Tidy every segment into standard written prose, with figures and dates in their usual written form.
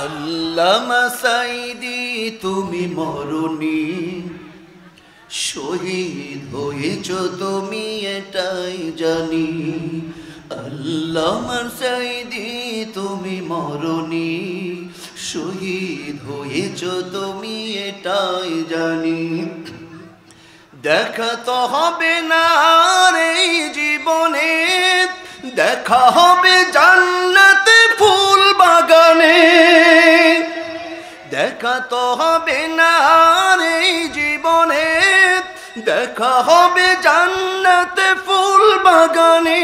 আল্লামা সাঈদী তুমি মরণি, শহীদ হয়েছ তুমি এটাই জানি। আল্লামা সাঈদী তুমি মরণি, শহীদ হয়েছ তুমি এটাই জানি। দেখা তো হবে না এই জীবনে, দেখা হবে জান্নাতে ফুল বাগানে। দেখা তো হবে না এই জীবনে, দেখা হবে জান্নাতে ফুল বাগানে।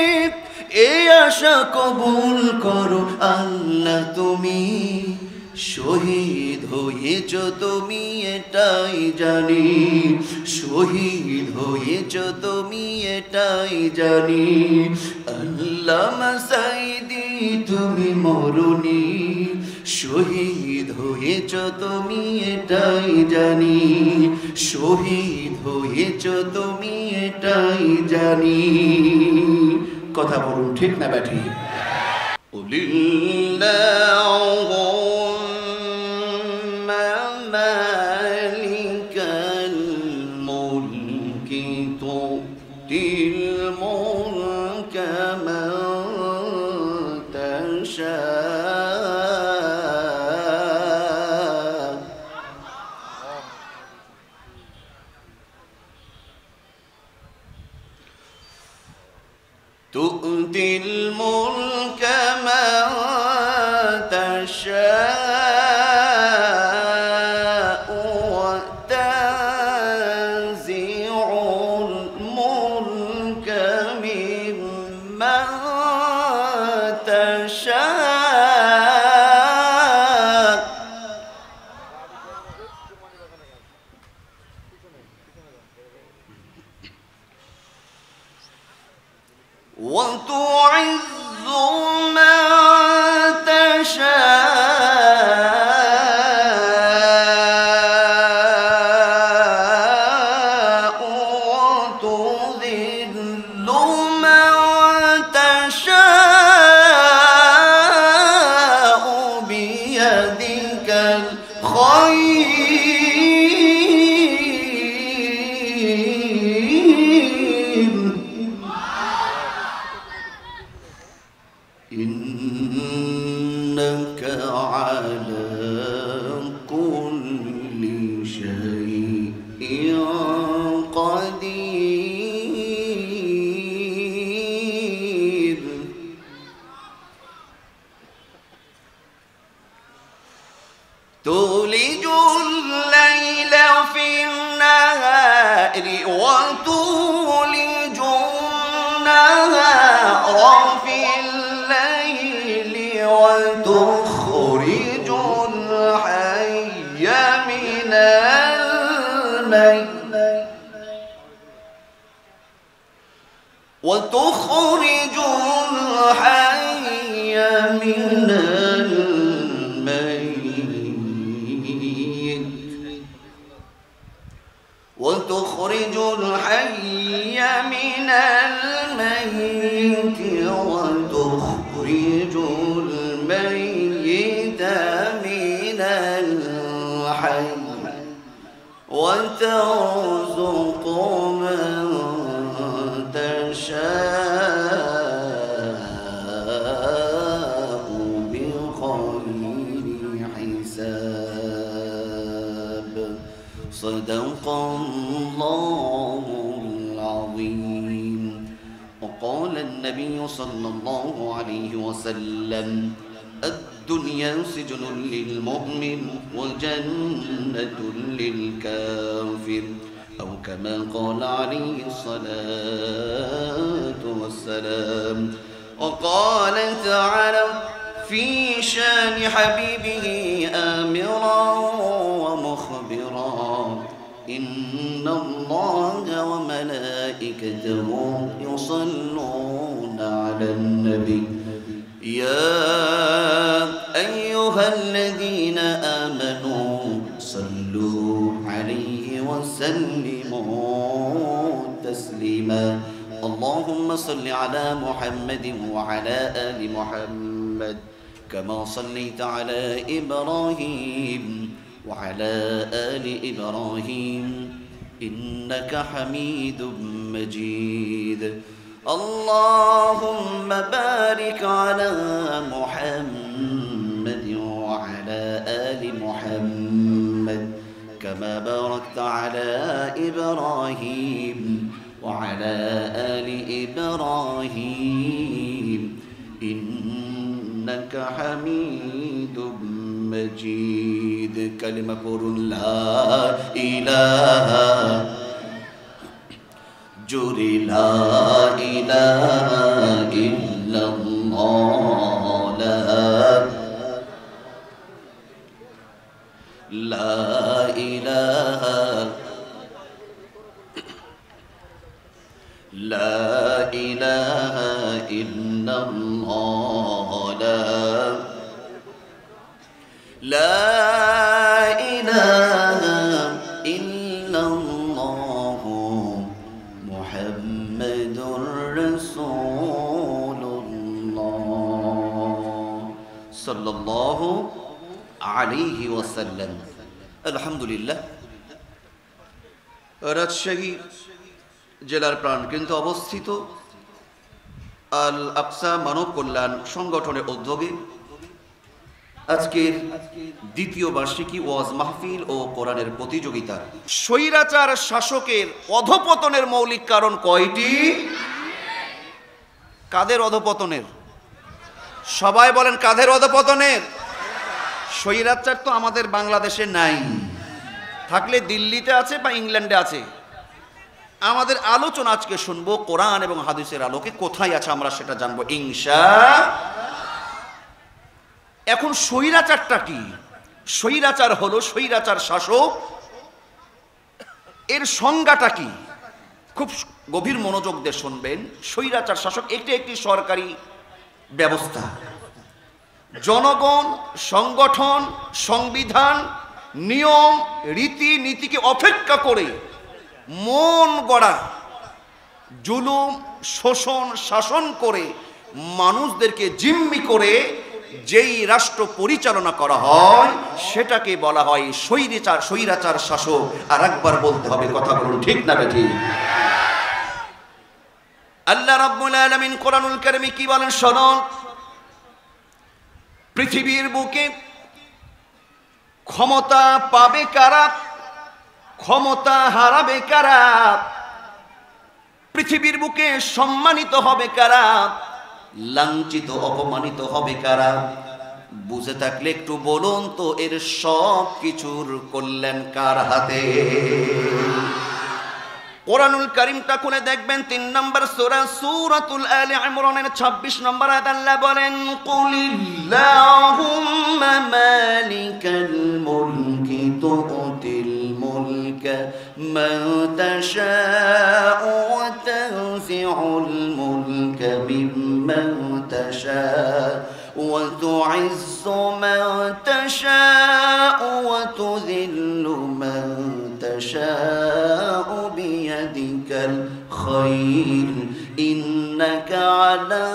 এই আশা কবুল করো আল্লাহ তুমি, শহীদ হয়েছ তুমি এটাই জানি। শহীদ হয়েছ তুমি এটাই জানি। আল্লামা সাঈদী তুমি মরণি, শহীদ হয়েছ তুমি এটাই জানি। শহীদ হয়েছ তুমি এটাই জানি। কথা বলুন, ঠিক না ব্যাঠি? تؤتي الملك من تشاء وتنزع الملك ممن تشاء وتعز من تشاء وتذل من تشاء بيدك الخير إنك على كل شيء قدير تولج الليل في النهار وتولج النهار في الليل وتخرج الحي من الميت وتخرج الحي من الميت وتخرج الحي من الميت وتخرج الميت من الحي وترزق من تشاء بغير حساب صدق الله العظيم. وقال النبي صلى الله عليه وسلم الدنيا سجن للمؤمن وجنة للكافر أو كما قال عليه الصلاة والسلام. وقال تعالى في شان حبيبه آمرا ومخبرا إن الله وملائكته يصلون على النبي يا أيها الذين آمنوا صلوا عليه وسلموا تسليما. اللهم صل على محمد وعلى آل محمد كما صليت على إبراهيم وعلى آل إبراهيم إنك حميد مجيد اللهم بارك على محمد وعلى آل محمد كما باركت على إبراهيم وعلى آل إبراهيم إنك حميد مجيد كلمة لا إله جري لا إله إلا الله لا إله لا إله إلا الله لا إله إلا الله محمد رسول الله صلى الله عليه وسلم الحمد لله রাজশাহী জেলার প্রাণকেন্দ্রে অবস্থিত আল আকসা মানব কল্যাণ সংগঠনের উদ্যোগে আজকের দ্বিতীয় বার্ষিকী ওয়াজ মাহফিল ও কোরআনের প্রতিযোগিতা। স্বৈরাচার শাসকের অধপতনের মৌলিক কারণ কয়টি? কাদের অধপতনের? সবাই বলেন কাদের অধপতনের? স্বৈরাচার তো আমাদের বাংলাদেশে নাই, থাকলে দিল্লিতে আছে বা ইংল্যান্ডে আছে। আমাদের আলোচনা আজকে শুনবো কোরআন এবং হাদিসের আলোকে কোথায় আছে আমরা সেটা জানবো ইনশাআল্লাহ। এখন স্বৈরাচারটা কি? স্বৈরাচার হলো স্বৈরাচার শাসক, এর সংজ্ঞাটা কি? খুব গভীর মনোযোগ দিয়ে শুনবেন। স্বৈরাচার শাসক একটি সরকারি ব্যবস্থা, জনগণ, সংগঠন, সংবিধান, নিয়ম, রীতি নীতিকে অপেক্ষা করে মন গড়া জুলুম, শোষণ, শাসন করে মানুষদেরকে জিম্মি করে যেই রাষ্ট্র পরিচালনা করা হয় সেটাকে বলা হয় স্বৈরাচার শাসক। আর একবার বলতে হবে, কথা বলুন ঠিক না বেঠিক? আল্লাহ রাব্বুল আলামিন কোরআনুল কারীমে কি বলেন শুনুন। পৃথিবীর বুকে ক্ষমতা পাবে কারা, ক্ষমতা হারাবে কারা? পৃথিবীর বুকে সম্মানিত হবে কারা, লাঞ্ছিত অপমানিত হবে কারা? বুঝে থাকলে একটু বলুন তো, এর সব কিছুর কল্যাণ কার হাতে? কোরআনুল কারীমটা খুলে দেখবেন 3 নম্বর সূরা সূরাতুল আলে ইমরানের 26 নম্বর আয়াত আল্লাহ বলেন, কুলিল্লাহুম্মা মালিকাল মুলকি তুতিল মুলকা মান তাশাউ ওয়া তানজিউল মুলকা মিম্মান তাশাউ ওয়া তুইজ্জু মান তাশাউ ওয়া তুযিল্লু মান তাশাউ বিয়াদিকাল খায়র ইন্নাকা আলা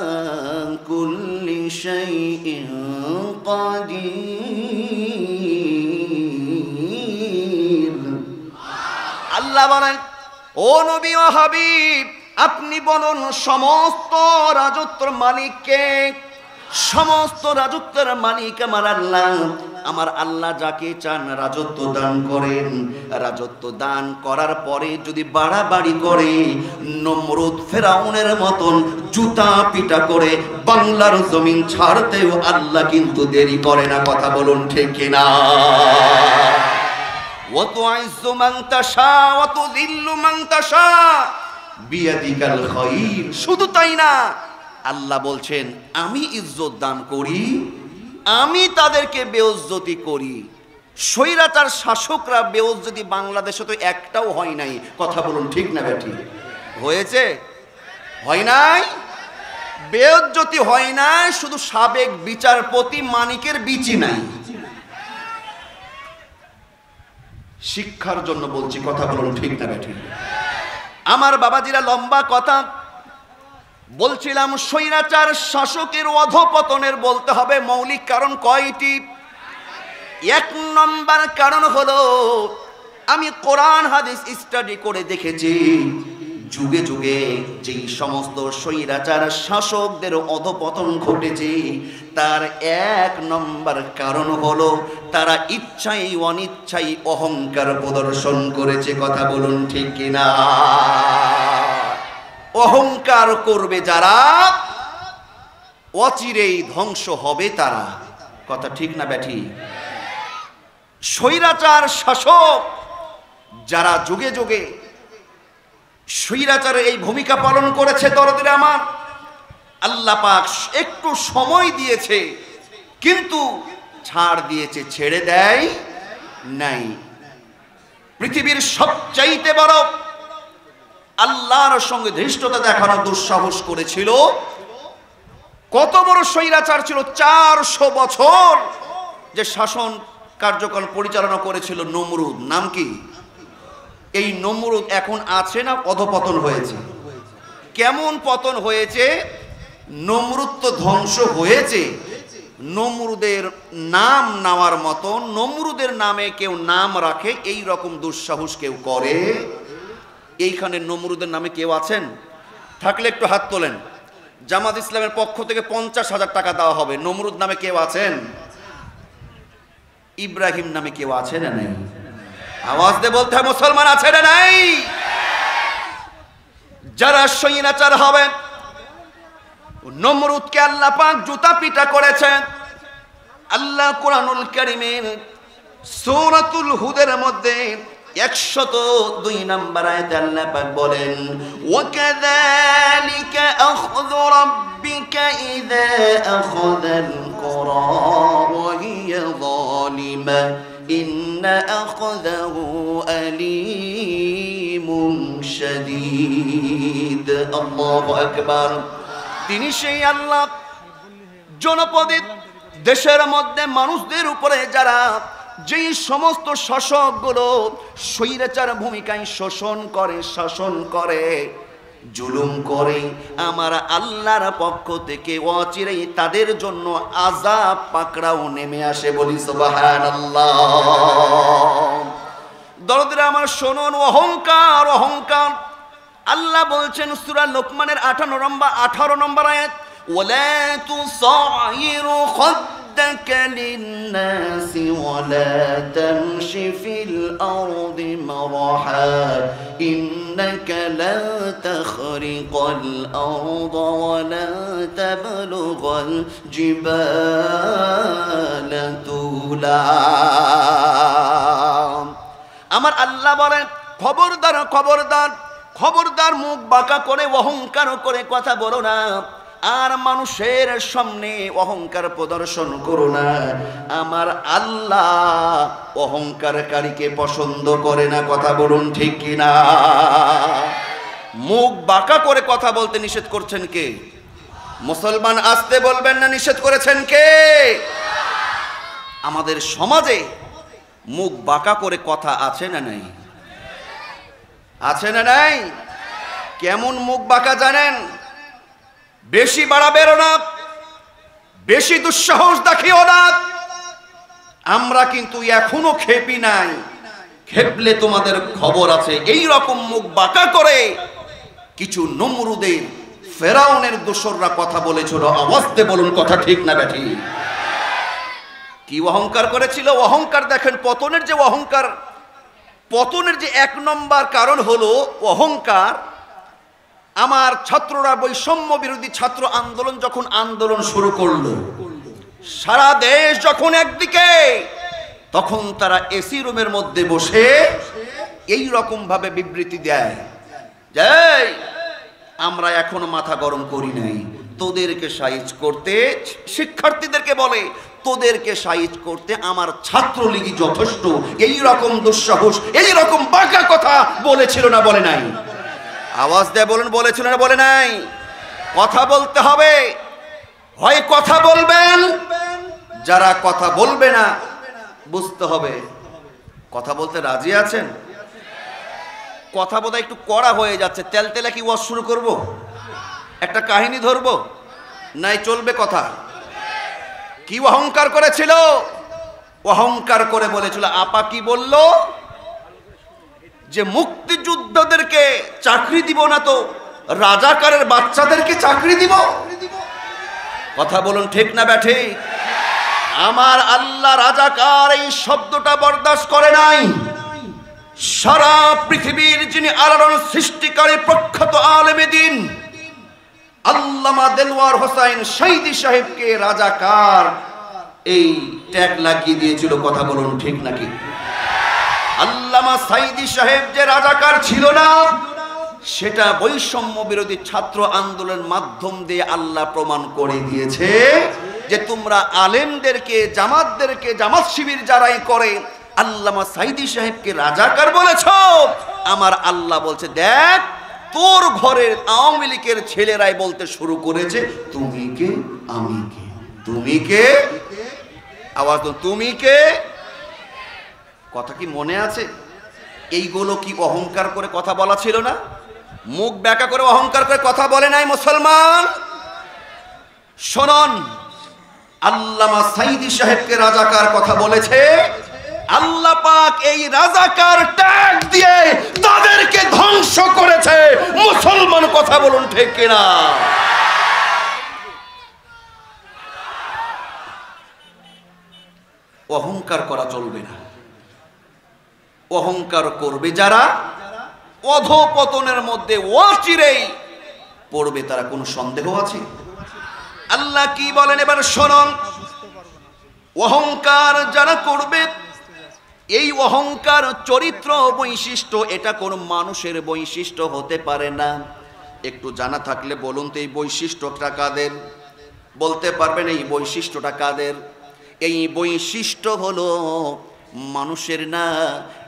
কুল্লি শাইইন কাদির। আল্লাহ বলেন, ও নবী ও হাবিব, আপনি বলুন সমস্ত রাজত্বের মালিককে। সমস্ত রাজত্বের মালিক আমার আল্লাহ। আমার আল্লাহ যাকে চান রাজত্ব দান করেন। রাজত্ব দান করার পরে যদি বাড়াবাড়ি করে, নমরুদ ফেরাউনের মতন জুতা পিটা করে বাংলার জমিন ছাড়তেও আল্লাহ কিন্তু দেরি করে না। কথা বলুন ঠিক কিনা? ওয়া তুইজ্জু মান তাশা ওয়া তুযিল্লু মান তাশা বিয়াদিকাল খায়র। শুধু তাই না, আল্লাহ বলছেন আমি ইজ্জত দান করি, আমি তাদেরকে বেইজ্জতি করি। স্বৈরাচার শাসকরা বেইজ্জতি বাংলাদেশে তো একটাও হয় নাই। কথা বলুন ঠিক না বেঠিক? হয়েছে? হয় নাই? বেইজ্জতি হয় নাই, শুধু সাবেক বিচারপতি মানিকের বিচি নাই। শিক্ষার জন্য বলছি, কথা বলুন ঠিক না বেঠিক? আমার বাবাজিরা, লম্বা কথা, বলছিলাম স্বৈরাচার শাসকের অধপতনের বলতে হবে মৌলিক কারণ কয়টি? এক নম্বর কারণ হলো, আমি কোরআন হাদিস স্টাডি করে দেখেছি, যুগে যুগে যেই সমস্ত স্বৈরাচার শাসকদের অধপতন ঘটেছে তার এক নম্বর কারণ হলো তারা ইচ্ছাই অনিচ্ছাই অহংকার প্রদর্শন করেছে। কথা বলুন ঠিক কিনা? অহংকার করবে যারা অচিরেই ধ্বংস হবে তারা। কথা ঠিক না ব্যাঠি? স্বৈরাচার শাসক যারা যুগে যুগে স্বৈরাচারের এই ভূমিকা পালন করেছে, দরদিরে আমার, আল্লাহ পাক একটু সময় দিয়েছে কিন্তু ছাড় দিয়েছে, ছেড়ে দেয় নাই। পৃথিবীর সবচাইতে বড় আল্লাহর সঙ্গে ধৃষ্টতা দেখানোর দুঃসাহস করেছিল। কত বড় স্বৈরাচার ছিল! 400 বছর যে শাসন কার্যক্রম পরিচালনা করেছিল নমরুদ। নাম কি? এই নমরুদ এখন আছে না অধপতন হয়েছে? কেমন পতন হয়েছে? নমরুদ তো ধ্বংস হয়েছে। নমরুদের নাম নেওয়ার মতো, নমরুদের নামে কেউ নাম রাখে এই রকম দুঃসাহস কেউ করে? এইখানে নমরুদের নামে কেউ আছেন? থাকলে একটু হাত তোলেন। জামাত ইসলামের পক্ষ থেকে 50,000 টাকা দেওয়া হবে। নমরুদ নামে কেউ আছেন? ইব্রাহিম নামে কেউ আছে না নাই? আওয়াজ দিয়ে বলতে হয়, মুসলমান আছে না নাই? যারা স্বৈরাচার হবে, নমরুদকে আল্লাহ পাক জুতা পিটা করেছেন। আল্লাহ কুরআনুল কারীমের সূরাতুল হুদের মধ্যে 102 নম্বর আয়াতে আল্লাহ পাক বলেন, ওয়াকাযালিকা আখযু রাব্বিকা ইযা আখাযাল কুরা ওয়া হিয়া যালিমা ইন্না আখযাহু আলীমুন শাদীদ। আল্লাহু আকবার। তিনি সেই আল্লাহ, জনপদে দেশের মধ্যে মানুষদের উপরে যারা যেই সমস্ত শাসকগুলো স্বৈরাচার ভূমিকায় শোষণ করে, শাসন করে, জুলুম করে, আমার আল্লাহর পক্ষ থেকে অচিরেই তাদের জন্য আযাব পাকড়াও নেমে আসে। বলি সুবহানাল্লাহ। দরদিরা আমার শুনুন, অহংকার, অহংকার। আল্লাহ বলছেন সূরা লোকমানের 18 নম্বর আয়াত, ওয়ালা তুসাইরু خدك للناس ولا تمشي في الأرض مرحا إنك لا تخرق الأرض ولا تبلغ الجبال طولا। আমার আল্লাহ বলেন, খবরদার খবরদার খবরদার, মুখ বাঁকা করে অহংকার করে কথা বলো না, আর মানুষের সামনে অহংকার প্রদর্শন করো না। আমার আল্লাহ অহংকারকারীকে পছন্দ করে না। কথা বলুন ঠিক কিনা? মুখ বাঁকা করে কথা বলতে নিষেধ করছেন কে? মুসলমান আসতে বলবেন না, নিষেধ করেছেন কে? আমাদের সমাজে মুখ বাঁকা করে কথা আছে না নাই? আছে না নাই? কেমন মুখ বাঁকা জানেন? বেশি বাড়াবেরো না, বেশি দুঃসাহস দেখিও না। আমরা কিন্তু এখনো খেপি নাই, খেপলে তোমাদের খবর আছে। এই রকম মুখ বাঁকা করে কিছু নমরুদের, ফেরাউনের দোসররা কথা বলেছিল। আওয়াজতে বলুন, কথা ঠিক না ব্যাঠি? কি অহংকার করেছিল? অহংকার দেখেন, পতনের যে অহংকার, পতনের যে 1 নম্বর কারণ হলো অহংকার। আমার ছাত্ররা বৈষম্য বিরোধী ছাত্র আন্দোলন যখন আন্দোলন শুরু করলো, সারা দেশ যখন একদিকে, তখন তারা এসি রুমের মধ্যে বসে এই রকম ভাবে বিবৃতি দেয় যে আমরা এখনো মাথা গরম করি নাই, তোদেরকে সাইজ করতে, শিক্ষার্থীদেরকে বলে তোদেরকে সাইজ করতে আমার ছাত্রলীগই যথেষ্ট। এই রকম দুঃসাহস, এই রকম বাঁকা কথা বলেছিল না বলে নাই? আওয়াজ দিয়ে বলুন, বলেছিল না বলে নাই? কথা বলতে হবে, হয় কথা বলবেন, যারা কথা বলবে না বুঝতে হবে। কথা বলতে রাজি আছেন? কথা বোধহয় একটু কড়া হয়ে যাচ্ছে, তেলতেলা কি ওয়াজ শুরু করব? একটা কাহিনী ধরবো নাই চলবে কথা? কি অহংকার করেছিল? অহংকার করে বলেছিল, আপা কি বলল যে মুক্তিযোদ্ধাদেরকে চাকরি দিব না তো রাজাকারের বাচ্চাদেরকে চাকরি দিব। কথা বলুন ঠিক না ব্যাঠে? আমার আল্লাহ রাজাকার এই শব্দটা বরদাস্ত করে নাই। সারা পৃথিবীর যিনি আলোড়ন সৃষ্টিকারী প্রখ্যাত আলেমে দ্বীন আল্লামা দেলওয়ার হোসাইন সাইদি সাহেবকে রাজাকার এই ট্যাগ লাগিয়ে দিয়েছিল। কথা বলুন ঠিক নাকি? আল্লামা সাইদি সাহেব যে রাজাকার ছিল না, সেটা বৈষম্য বিরোধী ছাত্র আন্দোলনের মাধ্যম দিয়ে আল্লাহ প্রমাণ করে দিয়েছে যে তোমরা আলেমদেরকে জামাতদেরকে জামাত শিবির যারাই করে আল্লামা সাইদি সাহেবকে রাজাকার বলেছ। আমার আল্লাহ বলছে, দেখ তোর ঘরের আওয়ামী লীগের ছেলেরাই বলতে শুরু করেছে তুমি কে আমি কে, তুমি কে, আওয়াজ তো তুমি কে। কথা কি মনে আছে? এইগুলো কি অহংকার করে কথা বলা ছিল না? মুখ ব্যাকা করে অহংকার করে কথা বলে নাই মুসলমান। শোনন, আল্লামা সাইদি সাহেবকে রাজাকার কথা বলেছে, আল্লাহ পাক এই রাজাকার ট্যাগ দিয়ে তাদেরকে ধ্বংস করেছে। মুসলমান কথা বলুন ঠিক কিনা? অহংকার করা চলবে না। অহংকার করবে যারা অধপতনের মধ্যে অচিরেই পড়বে, তারা কোনো সন্দেহ আছে? আল্লাহ কি বলেন এবার শুনুন। অহংকার যারা করবে, এই অহংকার চরিত্র বৈশিষ্ট্য, এটা কোনো মানুষের বৈশিষ্ট্য হতে পারে না। একটু জানা থাকলে বলুন তো এই বৈশিষ্ট্যটা কাদের? বলতে পারবেন এই বৈশিষ্ট্যটা কাদের? এই বৈশিষ্ট্য হলো মানুষের না,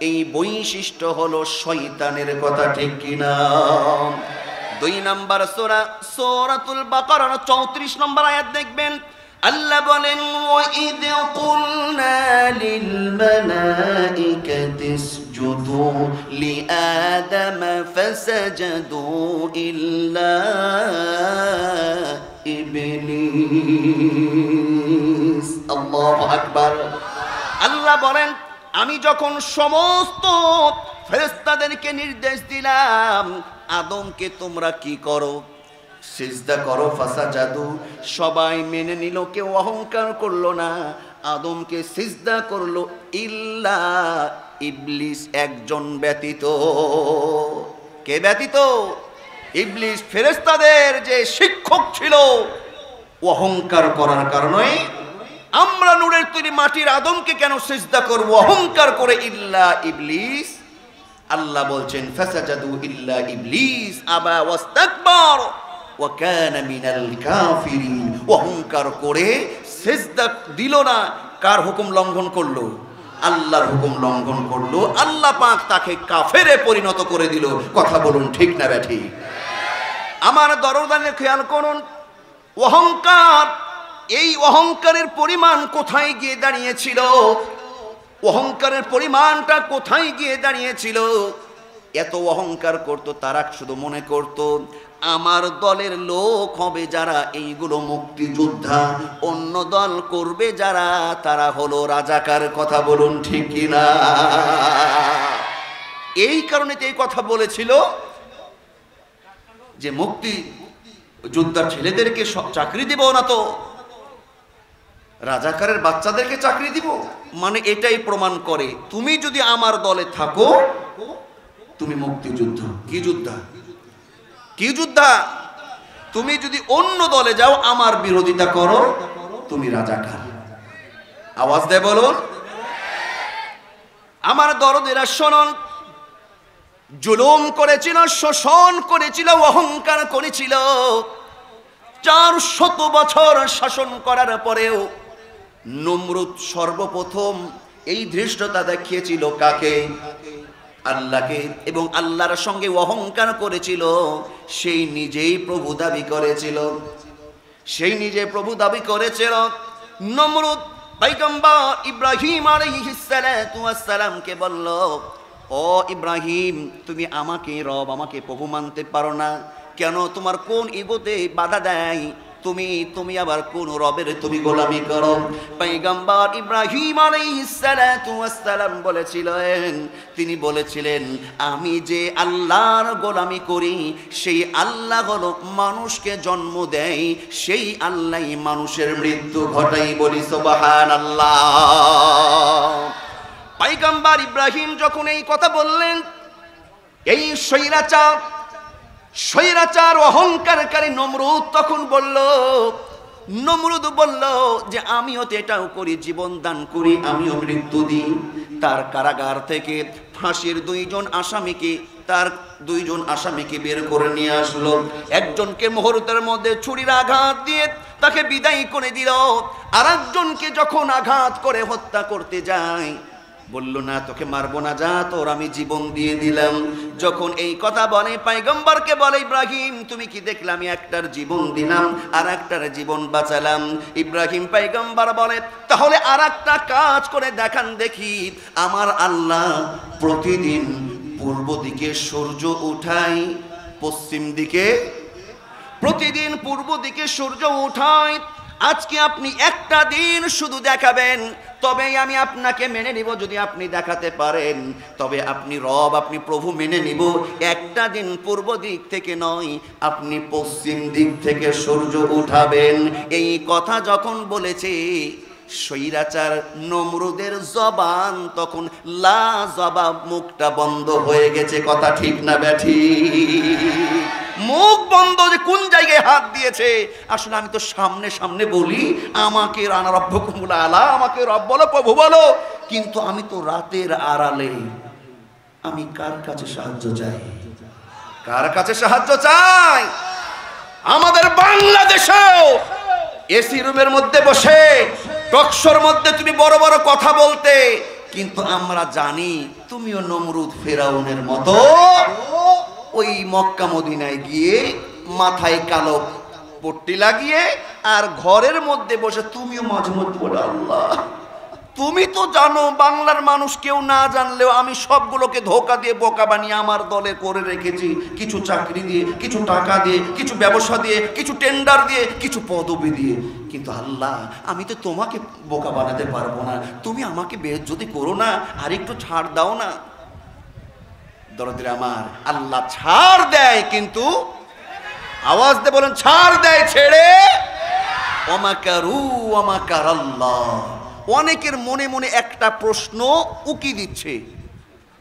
এই বৈশিষ্ট্য হলো শয়তানের। কথা ঠিক কিনা? 2 নম্বর সূরা সূরাতুল বাকারার 34 নম্বর আয়াত দেখবেন, আল্লাহ বলেন, ওয়াইদ কুলনা লিল মালাইকাতি ইসজুদু লিআদম ফাসাজাদু ইল্লা ইবলিস। আল্লাহু আকবার। আল্লাহ বলেন, আমি যখন সমস্ত ফেরেশতাদেরকে নির্দেশ দিলাম আদমকে তোমরা কি করো, সিজদা করো, ফাসাজাদু, সবাই মেনে নিল, কেউ অহংকার করলো না, আদমকে সিজদা করলো, ইল্লা ইবলিস, একজন ব্যতীত। কে ব্যতীত? ইবলিস। ফেরেশতাদের যে শিক্ষক ছিল, অহংকার করার কারণে আমরা নূরের তৈরি মাটির আদমকে কেন সিজদা করব? অহংকার করে। ইল্লা ইবলিস, আল্লাহ বলছেন ফাসাজাদু ইল্লা ইবলিস আবা ওয়াস্তাকবার ওয়া কানা মিনাল কাফিরিন। অহংকার করে সিজদা দিল না। কার হুকুম লঙ্ঘন করলো? আল্লাহর হুকুম লঙ্ঘন করলো। আল্লাহ পাক তাকে কাফেরে পরিণত করে দিল। কথা বলুন ঠিক না ব্যাঠি? আমার দরদানে খেয়াল করুন, অহংকার, এই অহংকারের পরিমাণ কোথায় গিয়ে দাঁড়িয়েছিল? অহংকারের পরিমাণটা কোথায় গিয়ে দাঁড়িয়েছিল? এত অহংকার করত, তারা শুধু মনে করত আমার দলের লোক হবে যারা এইগুলো মুক্তিযোদ্ধা, অন্য দল করবে যারা তারা হলো রাজাকার। কথা বলুন ঠিক কিনা? এই কারণে এই কথা বলেছিল যে মুক্তি যোদ্ধার ছেলেদেরকে চাকরি দিব না তো রাজাকারের বাচ্চাদেরকে চাকরি দিব। মানে এটাই প্রমাণ করে তুমি যদি আমার দলে থাকো তুমি মুক্তিযোদ্ধা। কি যোদ্ধা? কি যোদ্ধা? তুমি যদি অন্য দলে যাও আমার বিরোধিতা করো তুমি রাজাকার। আওয়াজ দেয় বলুন। আমার দরদেরা শুনুন, জুলুম করেছিল, শোষণ করেছিল, অহংকার করেছিল। 400 বছর শাসন করার পরেও নমরুদ সর্বপ্রথম এই ধৃষ্টতা দেখিয়েছিল কাকে? আল্লাহকে। এবং আল্লাহর সঙ্গে অহংকার করেছিল। সেই নিজেই প্রভু দাবি করেছিল। সেই নিজে প্রভু দাবি করেছিল। নমরুদ পয়গম্বর ইব্রাহিম আলাইহিস সালাতু ওয়াস সালামকে বলল, ও ইব্রাহিম, তুমি আমাকে রব, আমাকে প্রভু মানতে পারো না, কেন তোমার কোন ইগোতে বাধা দেয়? তুমি আবার কোন রবের তুমি গোলামি করো? পয়গম্বর ইব্রাহিম আলাইহিস সালাতু ওয়াস সালাম তিনি বলেছিলেন আমি যে আল্লাহর গোলামি করি সেই আল্লাহ হলো মানুষকে জন্ম দেয়, সেই আল্লাহই মানুষের মৃত্যু ঘটাই। বলি সুবহানাল্লাহ। পয়গম্বর ইব্রাহিম যখন এই কথা বললেন, এই স্বৈরাচার অহংকারকারী নমরুদ বলল যে আমিও তো এটাও করি, জীবন দান করি, আমিও মৃত্যু দিই। তার কারাগার থেকে ফাঁসির তার দুইজন আসামিকে বের করে নিয়ে আসলো। একজনকে মুহূর্তের মধ্যে ছুরির আঘাত দিয়ে তাকে বিদায় করে দিল, আর একজনকে যখন আঘাত করে হত্যা করতে যায় বলল না তোকে মারবো না, যা তোর আমি জীবন দিয়ে দিলাম। যখন এই কথা বলে পয়গম্বরকে বলে ইব্রাহিম তুমি কি দেখলে আমি একটার জীবন দিলাম আর একটার জীবন বাঁচালাম? ইব্রাহিম পয়গম্বর বলে তাহলে আর একটা কাজ করে দেখান দেখি। আমার আল্লাহ প্রতিদিন পূর্ব দিকে সূর্য উঠায়, প্রতিদিন পূর্ব দিকে সূর্য উঠায়। আজকে আপনি একটা দিন শুধু দেখাবেন, তবে আমি আপনাকে মেনে নিব। যদি আপনি দেখাতে পারেন তবে আপনি রব, আপনি প্রভু মেনে নিব। একটা দিন পূর্ব দিক থেকে নয়, আপনি পশ্চিম দিক থেকে সূর্য উঠাবেন। এই কথা যখন বলেছে স্বৈরাচার নমরুদের জবান তখন লা জবাব, মুখটা বন্ধ হয়ে গেছে। কথা ঠিক না ব্যাঠি? মুখ বন্ধ, যে কোন জায়গায় হাত দিয়েছে। আসলে আমি তো সামনে বলি আমাকে রানা রব্বকুমুল আলা, আমাকে রব বলো, প্রভু বলো, কিন্তু আমি তো রাতের আড়ালে। আমি কার কাছে সাহায্য চাই? আমাদের বাংলাদেশেও এসি রুমের মধ্যে বসে টকশোর মধ্যে তুমি বড় বড় কথা বলতে, কিন্তু আমরা জানি তুমিও নমরুদ ফেরাউনের মতো ওই মক্কা মদিনায় গিয়ে মাথায় কালো পট্টি লাগিয়ে আর ঘরের মধ্যে বসে তুমিও মাঝে মধ্যে বলে আল্লাহ তুমি তো জানো বাংলার মানুষ কেউ না জানলেও আমি সবগুলোকে ধোকা দিয়ে বোকা বানিয়ে আমার দলে করে রেখেছি। কিছু চাকরি দিয়ে, কিছু টাকা দিয়ে, কিছু ব্যবসা দিয়ে, কিছু টেন্ডার দিয়ে, কিছু পদবি দিয়ে। কিন্তু আল্লাহ আমি তো তোমাকে বোকা বানাতে পারবো না, তুমি আমাকে বেজ্জতি করো না, আর একটু ছাড় দাও না। দরদিরা আমার, আল্লাহ ছাড় দেয়, কিন্তু আওয়াজ দিয়ে বলেন ছাড় দেয় ছেড়ে। ওমাকারু ওমাকার আল্লাহ। অনেকের মনে মনে একটা প্রশ্ন উকি দিচ্ছে,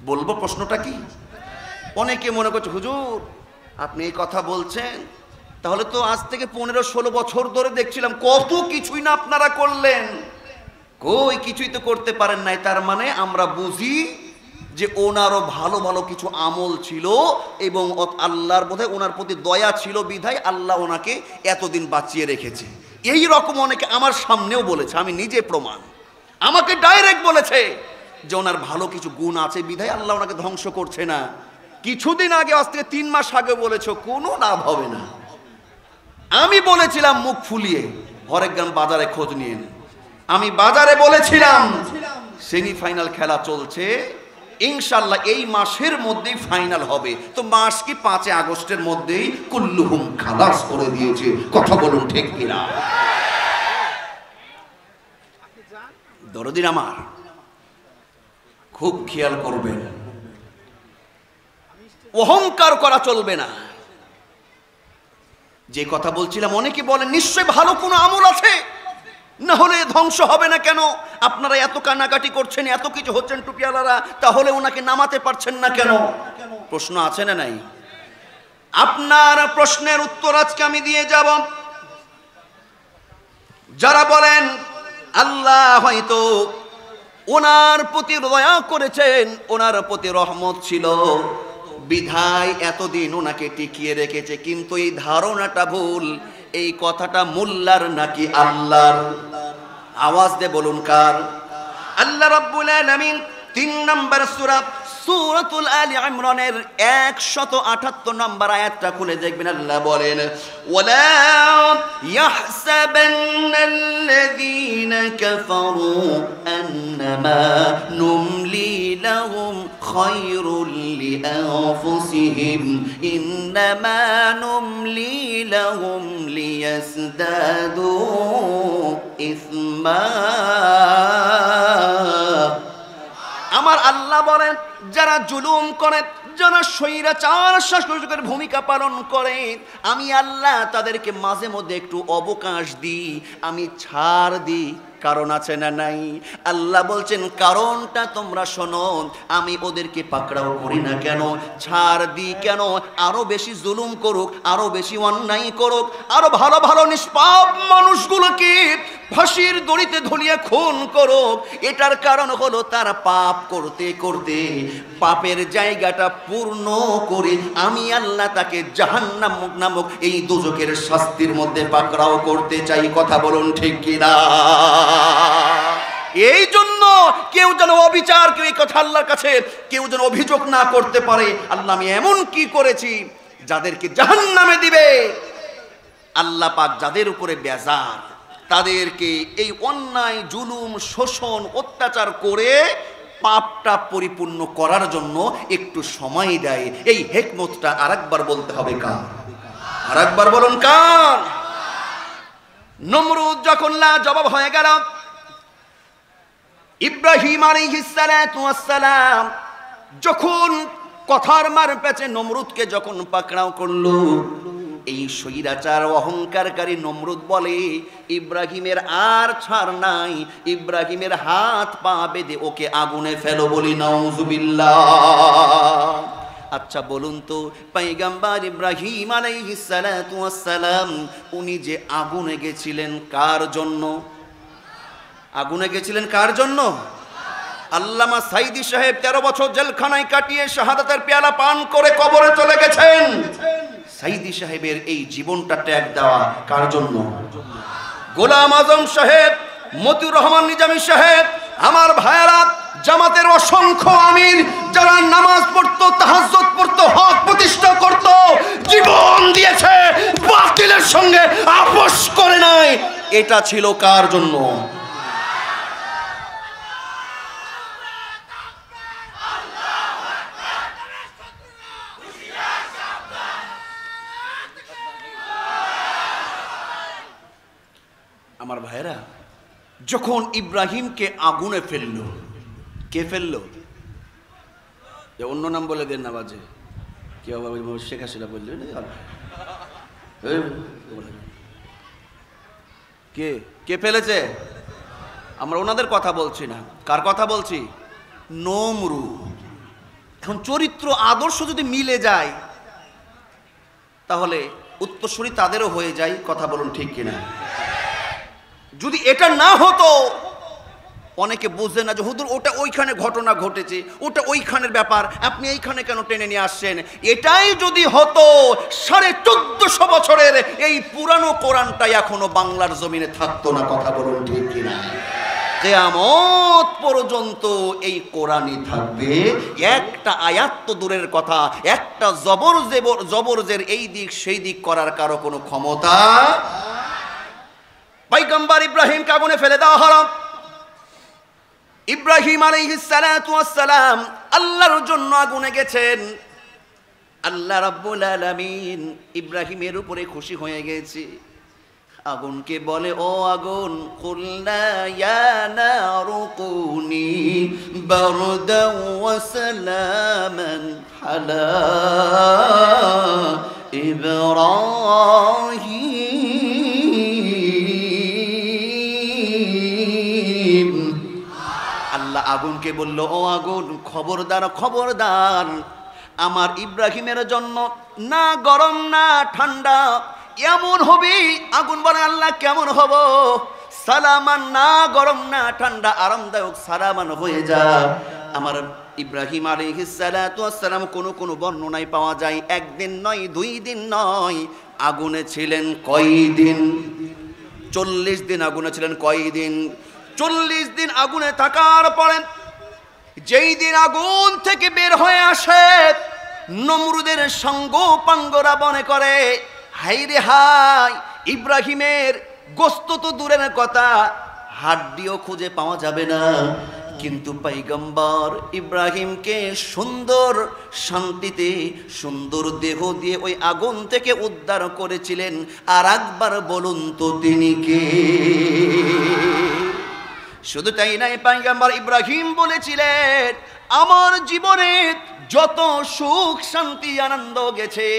বলবো প্রশ্নটা কি? অনেকে মনে করছে হুজুর আপনি এই কথা বলছেন, তাহলে তো আজ থেকে 15-16 বছর ধরে দেখছিলাম কত কিছুই না আপনারা করলেন, কই কিছুই তো করতে পারেন নাই। তার মানে আমরা বুঝি যে ওনারও ভালো ভালো কিছু আমল ছিল এবং আল্লাহর বোধহয় ওনার প্রতি দয়া ছিল, বিধায় আল্লাহ ওনাকে এতদিন বাঁচিয়ে রেখেছে। এই রকম অনেকে আমার সামনেও বলেছে, আমি নিজে প্রমাণ। আমাকে ডাইরেক্ট বলেছে যে ওনার ভালো কিছু গুণ আছে, বিধায় আল্লাহ ওনাকে ধ্বংস করছে না। কিছুদিন আগে, আজ থেকে 3 মাস আগে বলেছ কোনো লাভ হবে না। আমি বলেছিলাম মুখ ফুলিয়ে, হরেকগ্রাম বাজারে খোঁজ নিয়ে, আমি বাজারে বলেছিলাম সেমিফাইনাল খেলা চলছে, ইনশাল্লাহ এই মাসের মধ্যেই ফাইনাল হবে। তো মাস কি 5 আগস্টের মধ্যেই কুল্লুহুম খালাস করে দিয়েছে। কথা বলুন ঠিক কিনা? দরদিন আমার খুব খেয়াল করবেন, অহংকার করা চলবে না। যে কথা বলছিলাম, অনেকে বলেন নিশ্চয় ভালো কোনো আমল আছে, না হলে ধ্বংস হবে না কেন? আপনারা এত কানাকাটি করছেন, এত কিছু হচ্ছেন টুপিওয়ালারা, তাহলে ওনাকে নামাতে পারছেন না কেন? প্রশ্ন আছে না নাই? আপনার প্রশ্নের উত্তর আজকে আমি দিয়ে যাব। যারা বলেন আল্লাহ হয়তো ওনার প্রতি দয়া করেছেন, ওনার প্রতি রহমত ছিল, বিধায় এতদিন ওনাকে টিকিয়ে রেখেছে, কিন্তু এই ধারণাটা ভুল। এই কথাটা মোল্লার নাকি আল্লাহর? আওয়াজ দিয়ে বলুন কার? আল্লাহ রাব্বুল আলামিন 3 নম্বর সূরা সূরাতুল আলী ইমরানের 178 নম্বর আয়াতটা খুলে দেখবেন। আল্লাহ বলেন ওয়ালা ইয়াহসাবান্নাল্লাযীনা কাফারু আন্নামা নুমলি লাহুম খায়রুল লিআনফুসিহিম ইন্নামা নুমলি লাহুম লিয়াসদাদু ইসমা। আমার আল্লাহ বলেন, যারা জুলুম করে, যারা স্বৈরাচার শাসকের ভূমিকা পালন করে, আমি আল্লাহ তাদেরকে মাঝে মধ্যে একটু অবকাশ দিই, আমি ছাড় দিই। কারণ আছে না নাই? আল্লাহ বলছেন কারণটা তোমরা শোনো, আমি ওদেরকে পাকড়াও করি না কেন, ছাড় দিই কেন? আরো বেশি জুলুম করুক, আরো বেশি অন্যায় করুক, আরো ভালো ভালো নিষ্পাপ মানুষগুলোকে ফাঁসির দড়িতে ঝুলিয়ে খুন করুক। এটার কারণ হলো তারা পাপ করতে করতে পাপের জায়গাটা পূর্ণ করে আমি আল্লাহ তাকে জাহান্নাম নামক এই দোজখের শাস্তির মধ্যে পাকড়াও করতে চাই। কথা বলুন ঠিক কিনা? এই জন্য কেউ যেন অবিচার, কেউ এই কথা আল্লাহর কাছে কেউ যেন অভিযোগ না করতে পারে, আল্লাহ আমি এমন কি করেছি যাদেরকে জাহান্নামে দিবে। আল্লাহ পাক যাদের উপরে বেজার, তাদেরকে এই অন্যায়, জুলুম, শোষণ, অত্যাচার করে পাপটা পরিপূর্ণ করার জন্য একটু সময় দেয়। এই হিকমতটা আরেকবার বলতে হবে কার? আরেকবার বলুন কার? নমরুদ যখন লাজবাব হয়ে গেল, ইব্রাহিম আলাইহিস সালাতু ওয়াস সালাম যখন কথার মার পেঁচে নমরুদকে যখন পাকড়াও করলো, এই স্বৈরাচার অহংকারকারী নমরুদ বলে ইব্রাহিমের আর ছাড় নাই, ইব্রাহিমের হাত পা বেঁধে ওকে আগুনে ফেলো। বলি নাউজুবিল্লাহ। আচ্ছা বলুন তো, পয়গম্বর ইব্রাহিম আলাইহিস সালাতু ওয়াস সালাম উনি যে আগুনে গেছিলেন কার জন্য? আগুনে গেছিলেন কার জন্য? আল্লামা সাইদি সাহেব 13 বছর জেলখানায় কাটিয়ে শাহাদাতের পেয়ালা পান করে কবরে চলে গেছেন। সাইদি সাহেবের এই জীবনটা ত্যাগ দেওয়া কার জন্য? গোলাম আজম সাহেব, মতিউর রহমান নিজামী সাহেব, আমার ভাইয়েরা, জামাতের অসংখ্য আমির যারা নামাজ পড়তো, তাহাজ্জুদ পড়তো, হক প্রতিষ্ঠা করত, জীবন দিয়েছে, বাতিলের সঙ্গে আপোষ করে নাই। এটা ছিল কার জন্য? আমার ভাইরা, যখন ইব্রাহিমকে আগুনে ফেললো, কে ফেললো? অন্য নাম বলে দেন না বাজে, কেউ শেখ হাসিনা বললেন কে কে ফেলেছে? আমরা ওনাদের কথা বলছি না, কার কথা বলছি? নমরুদ। এখন চরিত্র আদর্শ যদি মিলে যায় তাহলে উত্তরসূরি তাদেরও হয়ে যায়। কথা বলুন ঠিক কিনা? যদি এটা না হতো, অনেকে বুঝে না যে হুজুর ওটা ওইখানে ঘটনা ঘটেছে, ওটা ওইখানের ব্যাপার, আপনি এইখানে কেন টেনে নিয়ে আসছেন। এটাই যদি হতো, 1450 বছরের এই পুরানো কোরআনটা এখনো বাংলার জমিনে থাকতো না। কথা বলুন ঠিক কিনা? কিয়ামত পর্যন্ত এই কোরআনই থাকবে। একটা আয়াত তো দূরের কথা, একটা জবরজের এই দিক সেই দিক করার কারো কোনো ক্ষমতা। পয়গম্বর ইব্রাহিমকে আগুনে ফেলে দেওয়া হলো। ইব্রাহিম আলাইহিস সালাতু ওয়াস সালাম আল্লাহর জন্য আগুনে গেছেন। আল্লাহ রাব্বুল আলামিন ইব্রাহিমের উপরে খুশি হয়ে গেছে। আগুনকে বলে, ও আগুন, কুলনা ইয়া নারু কুনি বারদান ওয়া সালামান আলা ইব্রাহিম। আল্লাহ আগুনকে বলল, ও আগুন, খবরদার খবরদার, আমার ইব্রাহিমের জন্য না গরম না ঠান্ডা, এমন হবে। আগুন বলে, আল্লাহ কেমন হব? সালামান, না গরম না ঠান্ডা, আরামদায়ক সালামান হয়ে যা। আমার ইব্রাহিম আলাইহিস সালাতু ওয়াস সালাম কোনো বর্ণনায় পাওয়া যায় 1 দিন নয়, 2 দিন নয়, আগুনে ছিলেন কয়দিন? 40 দিন আগুনে ছিলেন। কয়দিন? 40 দিন আগুনে থাকার পরে যেই দিন আগুন থেকে বের হয়ে আসে, নমরুদের সঙ্গ পাঙ্গরা মনে করে, হাই রে হাই, ইব্রাহিমের গোস্ত তো দূরের কথা, হাড্ডিও খুঁজে পাওয়া যাবে না। কিন্তু পয়গম্বর ইব্রাহিমকে সুন্দর শান্তিতে সুন্দর দেহ দিয়ে ওই আগুন থেকে উদ্ধার করেছিলেন। আর একবার বলুন তো তিনি কে? শুধু তাই নাই, পয়গম্বর ইব্রাহিম বলেছিলেন আমার জীবনে যত সুখ শান্তি আনন্দ গেছে,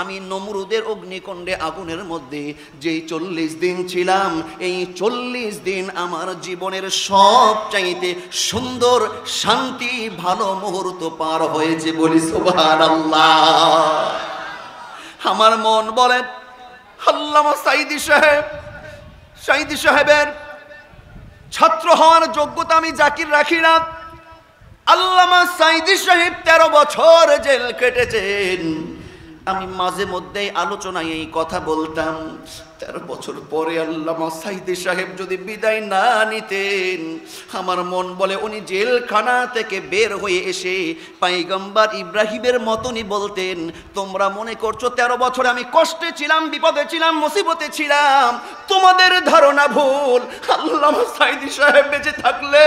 আমি নমরুদের অগ্নিকুণ্ডে আগুনের মধ্যে যেই 40 দিন ছিলাম, এই 40 দিন আমার জীবনের সব চাইতে সুন্দর শান্তি ভালো মুহূর্ত পার হয়েছে। বলি সুবহানাল্লাহ। আমার মন বলে আল্লামা সাঈদী সাহেবের ছাত্র হওয়ার যোগ্যতা আমি জাকির রাখি না। আল্লামা সাঈদী সাহেব 13 বছর জেল কেটেছেন। আমি মাঝে মধ্যেই আলোচনায় এই কথা বলতাম, 13 বছর পরে আল্লামা সাঈদী সাহেব যদি বিদায় না নিতেন, আমার মন বলে উনি জেলখানা থেকে বের হয়ে এসে পয়গম্বর ইব্রাহিমের মতনই বলতেন, তোমরা মনে করছো 13 বছরে আমি কষ্টে ছিলাম, বিপদে ছিলাম, মুসিবতে ছিলাম, তোমাদের ধারণা ভুল। আল্লামা সাঈদী সাহেব বেঁচে থাকলে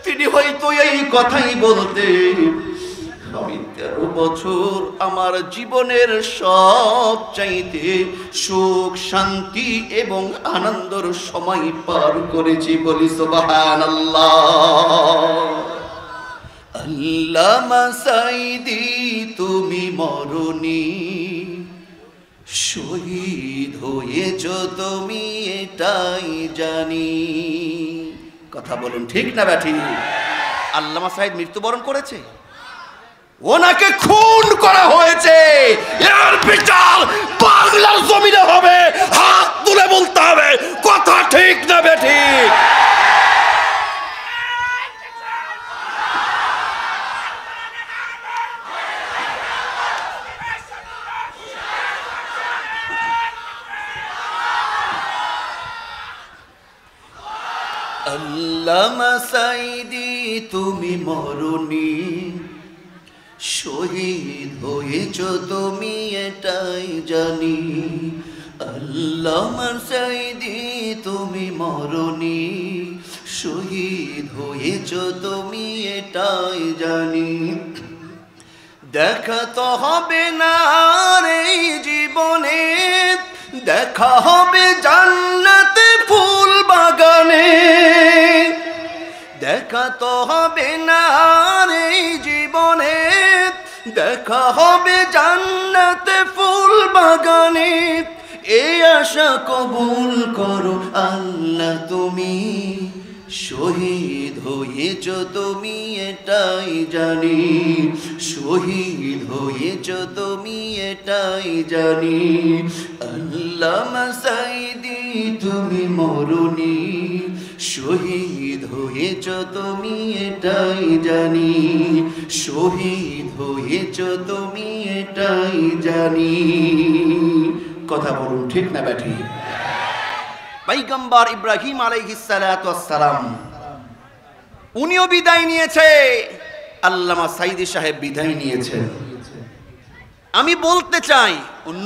তিনি হয়তো এই কথাই বলতেন, আমি 13 বছর আমার জীবনের সব চাইতে সুখ শান্তি এবং আনন্দের সময় পার করেছি। বলি সুবহানাল্লাহ। আল্লামা সাঈদী তুমি মরনি, শহীদ হয়েছো তুমি এটাই জানি। কথা বলুন ঠিক না ব্যাঠি? আল্লামা সাঈদ মৃত্যুবরণ করেছে, ওনাকে খুন করা হয়েছে। এর বিচার বাংলার জমিনে হবে, হাত তুলে বলতে হবে কথা ঠিক না বেঠিক? আল্লামা সাঈদী তুমি মরনি, শহীদ হয়েছো তুমি এটাই জানি। আল্লামা সাঈদী তুমি মরনি, শহীদ হয়েছো তুমি এটাই জানি। দেখা তো হবে না এই জীবনে, দেখা হবে জান্নাতে ফুল বাগানে। দেখা তো হবে না এই জীবনে, দেখা হবে জান্নাতে ফুল বাগানে। এই আশা কবুল করো আল্লাহ তুমি, শহীদ হয়েছো তুমি এটাই জানি। শহীদ হয়েছো তুমি এটাই জানি। আল্লামা সাঈদী তুমি মরনি, শহীদ হয়েছো তুমি এটাই জানি। শহীদ হয়েছো তুমি এটাই জানি। কথা বলুন ঠিক না ব্যাঠি? পয়গম্বর ইব্রাহিম আলাইহিস সালাতু ওয়াস সালাম উনিও বিদায় নিয়েছে, আল্লামা সাঈদী সাহেব বিদায় নিয়েছেন। আমি বলতে চাই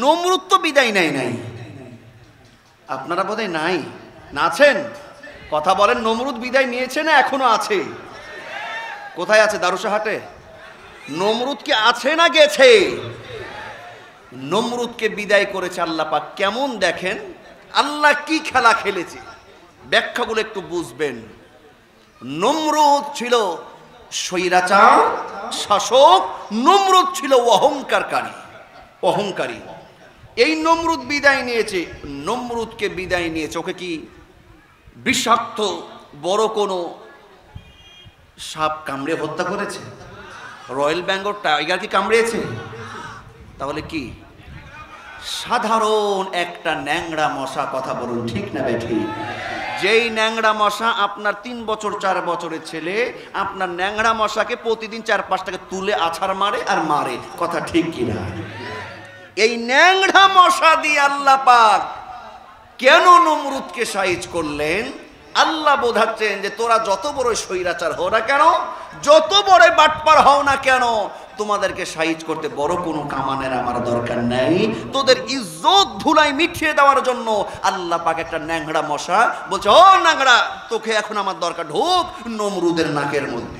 নমরুদ তো বিদায় নেয় নাই, আপনারা বোধহয় নাই না আছেন? কথা বলেন, নমরুদ বিদায় নিয়েছে না এখনো আছে? কোথায় আছে? দারুসাহাটে। নমরুদ কি আছে না গেছে? নমরুদকে বিদায় করেছে আল্লাহ পাক। কেমন দেখেন আল্লাহ কি খেলা খেলেছে, ব্যাখ্যাগুলো একটু বুঝবেন। নমরুদ ছিল স্বৈরাচার শাসক, নমরুদ ছিল অহংকারী। এই নমরুদ বিদায় নিয়েছে, নমরুদকে বিদায় নিয়েছে। ওকে কি বিষাক্ত বড় কোনো সাপ কামড়ে হত্যা করেছে? রয়্যাল বেঙ্গল টাইগার কি কামড়িয়েছে? তাহলে কি সাধারণ একটা ন্যাংরা মশা। কথা বলুন ঠিক না বেঠি? যেই ন্যাংরা মশা আপনার 3 বছর 4 বছরের ছেলে আপনার ন্যাংরা মশাকে প্রতিদিন 4-5টাকে তুলে আছাড় মারে আর মারে। কথা ঠিক কিনা? এই ন্যাংরা মশা দিয়ে আল্লাহ পাক কেন নমরুদকে সাইজ করলেন? আল্লাহ বোঝাচ্ছেন যে তোরা যত বড় স্বৈরাচার হও না কেন, যত বড় বাটপার হও না কেন, তোমাদেরকে সাইজ করতে বড় কোনো কামানের আমার দরকার নেই। তোদের ইজ্জত ধুলাই মিঠিয়ে দেওয়ার জন্য আল্লাহ পাক একটা ন্যাংড়া মশা বলছে, ও ন্যাংড়া, তোকে এখন আমার দরকার, ঢোক নমরুদের নাকের মধ্যে।